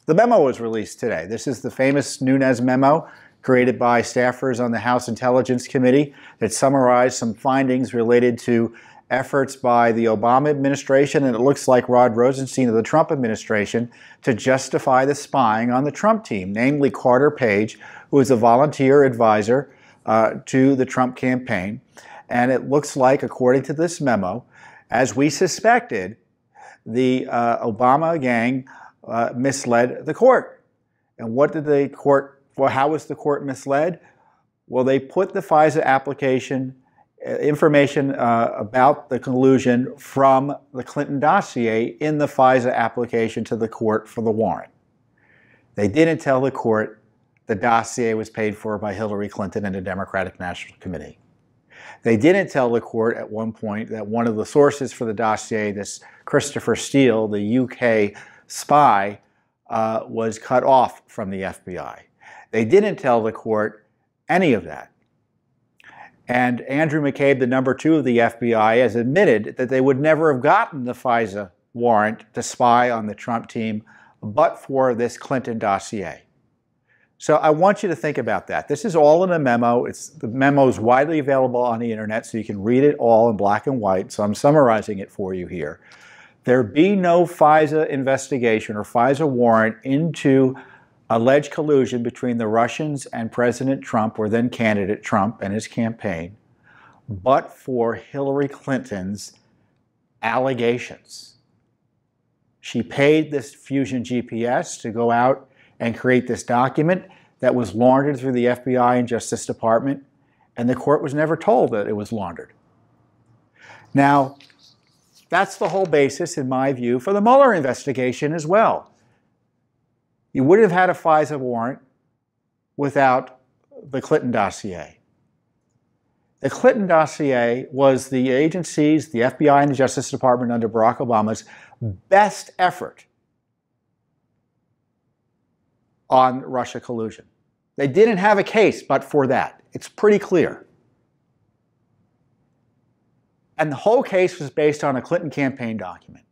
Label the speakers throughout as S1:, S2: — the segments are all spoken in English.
S1: The memo was released today. This is the famous Nunes memo created by staffers on the House Intelligence Committee that summarized some findings related to efforts by the Obama administration, and it looks like Rod Rosenstein of the Trump administration, to justify the spying on the Trump team, namely Carter Page, who is a volunteer advisor to the Trump campaign. And it looks like, according to this memo, as we suspected, the Obama gang misled the court. And what did the court, well, how was the court misled? Well, they put the FISA application information about the collusion from the Clinton dossier in the FISA application to the court for the warrant. They didn't tell the court the dossier was paid for by Hillary Clinton and the Democratic National Committee. They didn't tell the court at one point that one of the sources for the dossier, this Christopher Steele, the UK spy, was cut off from the FBI. They didn't tell the court any of that. And Andrew McCabe, the number 2 of the FBI, has admitted that they would never have gotten the FISA warrant to spy on the Trump team but for this Clinton dossier. So I want you to think about that. This is all in a memo. The memo is widely available on the internet, so you can read it all in black and white. So I'm summarizing it for you here. There be no FISA investigation or FISA warrant into alleged collusion between the Russians and President Trump, or then candidate Trump and his campaign, but for Hillary Clinton's allegations. She paid this Fusion GPS to go out and create this document that was laundered through the FBI and Justice Department, and the court was never told that it was laundered. Now, that's the whole basis, in my view, for the Mueller investigation as well. You wouldn't have had a FISA warrant without the Clinton dossier. The Clinton dossier was the agencies, the FBI and the Justice Department under Barack Obama's best effort on Russia collusion. They didn't have a case but for that. It's pretty clear. And the whole case was based on a Clinton campaign document.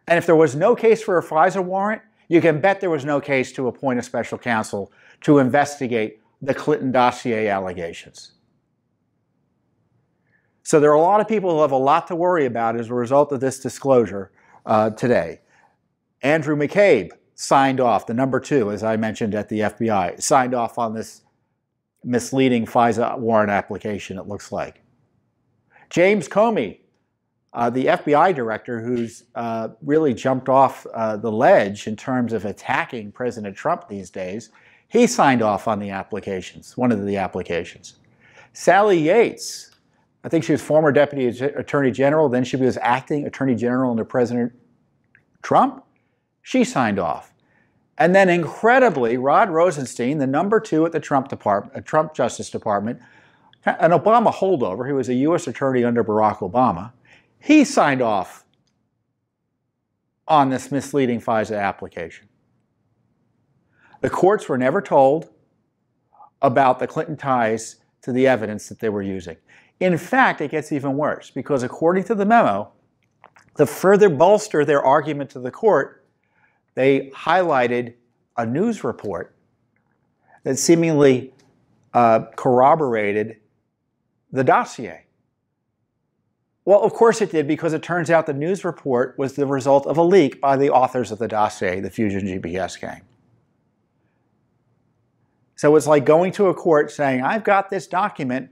S1: And if there was no case for a FISA warrant, you can bet there was no case to appoint a special counsel to investigate the Clinton dossier allegations. So there are a lot of people who have a lot to worry about as a result of this disclosure today. Andrew McCabe signed off, the number 2, as I mentioned at the FBI, signed off on this misleading FISA warrant application, it looks like. James Comey, the FBI director, who's really jumped off the ledge in terms of attacking President Trump these days, he signed off on the applications, one of the applications. Sally Yates, I think she was former Deputy Attorney General, then she was acting Attorney General under President Trump. She signed off. And then incredibly, Rod Rosenstein, the number 2 at the Trump Justice Department, an Obama holdover, who was a U.S. attorney under Barack Obama, he signed off on this misleading FISA application. The courts were never told about the Clinton ties to the evidence that they were using. In fact, it gets even worse, because according to the memo, to further bolster their argument to the court, they highlighted a news report that seemingly corroborated the dossier. Well, of course it did, because it turns out the news report was the result of a leak by the authors of the dossier, the Fusion GPS gang. So it's like going to a court saying, I've got this document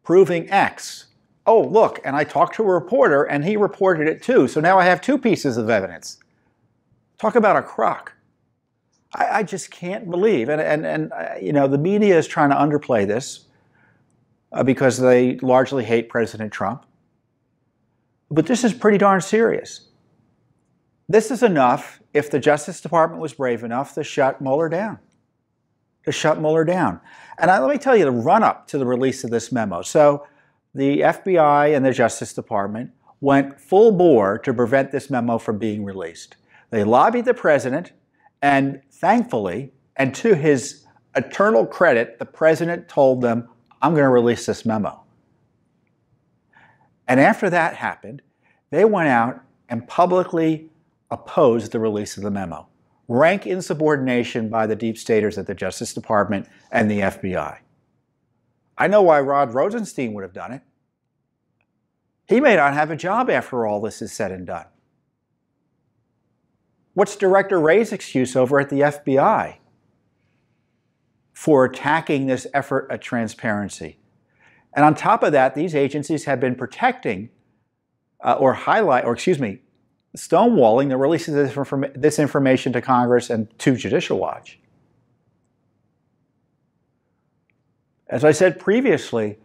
S1: proving X. Oh, look, and I talked to a reporter and he reported it too. So now I have 2 pieces of evidence. Talk about a crock. I just can't believe. And you know, the media is trying to underplay this because they largely hate President Trump. But this is pretty darn serious. This is enough, if the Justice Department was brave enough, to shut Mueller down. And let me tell you the run-up to the release of this memo. So the FBI and the Justice Department went full bore to prevent this memo from being released. They lobbied the president, and thankfully, and to his eternal credit, the president told them, I'm going to release this memo. And after that happened, they went out and publicly opposed the release of the memo. Rank insubordination by the deep staters at the Justice Department and the FBI. I know why Rod Rosenstein would have done it. He may not have a job after all this is said and done. What's Director Wray's excuse over at the FBI for attacking this effort at transparency? And on top of that, these agencies have been protecting stonewalling the release of this information to Congress and to Judicial Watch. As I said previously,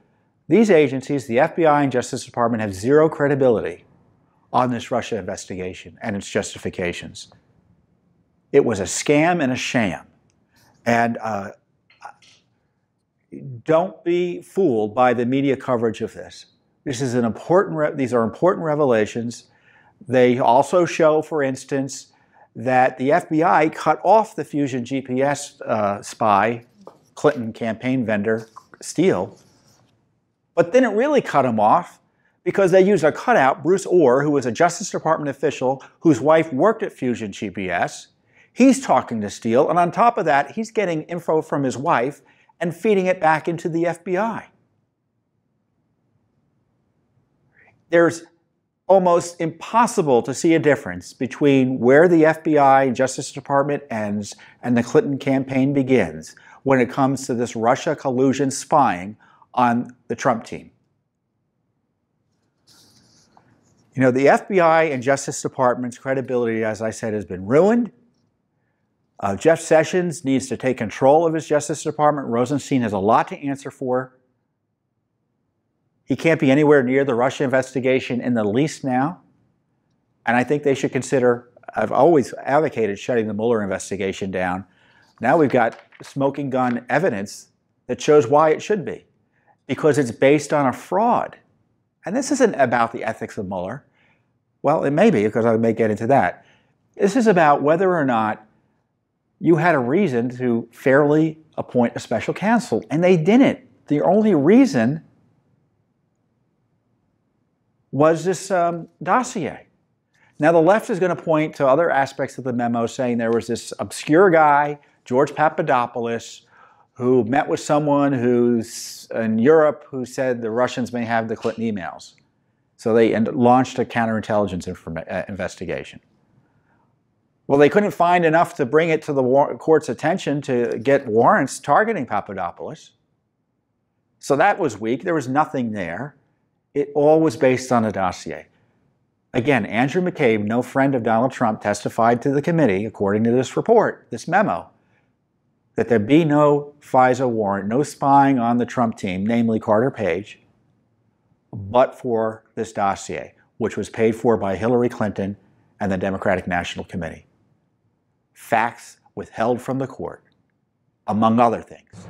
S1: these agencies, the FBI and Justice Department, have zero credibility on this Russia investigation and its justifications. It was a scam and a sham. And don't be fooled by the media coverage of this. These are important revelations. They also show, for instance, that the FBI cut off the Fusion GPS spy, Clinton campaign vendor, Steele, but didn't really cut him off because they used a cutout, Bruce Orr, who was a Justice Department official whose wife worked at Fusion GPS. He's talking to Steele, and on top of that, he's getting info from his wife and feeding it back into the FBI. There's almost impossible to see a difference between where the FBI and Justice Department ends and the Clinton campaign begins when it comes to this Russia collusion spying on the Trump team. You know, the FBI and Justice Department's credibility, as I said, has been ruined. Jeff Sessions needs to take control of his Justice Department. Rosenstein has a lot to answer for. He can't be anywhere near the Russia investigation in the least now. And I think they should consider, I've always advocated shutting the Mueller investigation down. Now we've got smoking gun evidence that shows why it should be. Because it's based on a fraud. And this isn't about the ethics of Mueller. Well, it may be, because I may get into that. This is about whether or not you had a reason to fairly appoint a special counsel. And they didn't. The only reason was this dossier. Now, the left is going to point to other aspects of the memo, saying there was this obscure guy, George Papadopoulos, who met with someone who's in Europe who said the Russians may have the Clinton emails. So they launched a counterintelligence investigation. Well, they couldn't find enough to bring it to the court's attention to get warrants targeting Papadopoulos. So that was weak. There was nothing there. It all was based on a dossier. Again, Andrew McCabe, no friend of Donald Trump, testified to the committee, according to this report, this memo, that there be no FISA warrant, no spying on the Trump team, namely Carter Page, but for this dossier, which was paid for by Hillary Clinton and the Democratic National Committee. Facts withheld from the court, among other things.